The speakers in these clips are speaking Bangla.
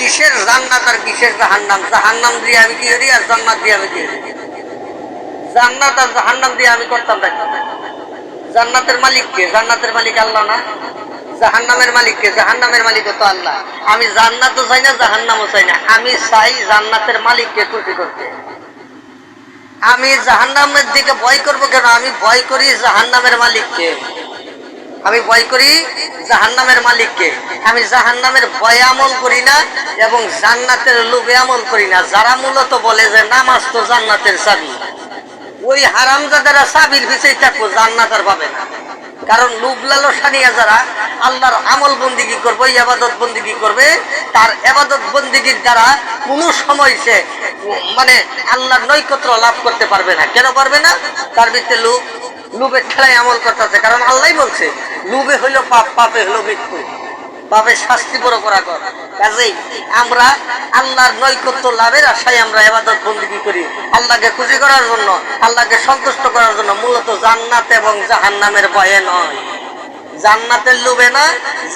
কিসের জান্নাত আর কিসের জাহান্নাম? জাহান্নাম দিয়ে আমি কি করি আর জান্নাত দিয়ে আমি কি করি? জান্নাত আর জাহান্নাম দিয়ে আমি করতাম না। জান্নাতের মালিক কে? জান্নাতের মালিক আল্লাহ না? জাহান্নামের মালিক কে? জাহান্নামের মালিক তো আল্লাহ। আমি জান্নাতও চাই না, জাহান্নামও চাই না, আমি চাই জান্নাতের মালিককে খুশি করতে। আমি জাহান্নামের দিকে ভয় করবো কেন? আমি ভয় করি জাহান্নামের মালিককে। আমি ভয় করি জাহান্নামের মালিককে। আমি জাহান্নামের ভয়ে আমল করি না এবং জান্নাতের লোভে আমল করি না। যারা মূলত বলে যে নামাজ তো জান্নাতের চাবি, ওই হারামজাদারা চাবির পিছেই থাকবো, জান্নাত আর পাবে না। কারণ লোভ লালসা নিয়ে যারা আল্লাহর আমল বন্দিগি করবে, ইবাদত বন্দিগি করবে, তার ইবাদত বন্দিগির দ্বারা কোনো সময় সে মানে আল্লাহর নৈকট্য লাভ করতে পারবে না। কেন পারবে না? তার ভিতরে লোভ, লোভের ঠেলায় আমল করতেছে। কারণ আল্লাহই বলছে লোভে হইল পাপ, পাপে হইল মৃত্যু, পাপের শাস্তি বড় করা কর। কাজেই আমরা আল্লাহর নৈকট্য লাভের আশায় আমরা ইবাদত বন্দেগী করি, আল্লাহকে খুশি করার জন্য, আল্লাহকে সন্তুষ্ট করার জন্য, মূলত জান্নাত এবং জাহান্নামের ভয়ে নয়। জান্নাতের লোভে না,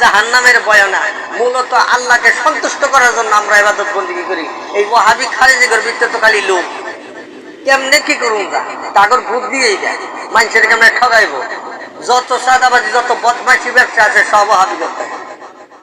জাহান্নামের ভয়ে না, মূলত আল্লাহকে সন্তুষ্ট করার জন্য আমরা ইবাদত বন্দেগী করি। এই ওয়াহাবি খারিজিদের ভিতরে তো খালি লোভ। কেমনে কি করুন যা তাগর বুদ্ধি এই যায়, মানুষের কেমনে ঠগাইবো। যত সাদাবাজি, যত বদমাইশি ব্যবসা আছে সব ওয়াহাবি করতে।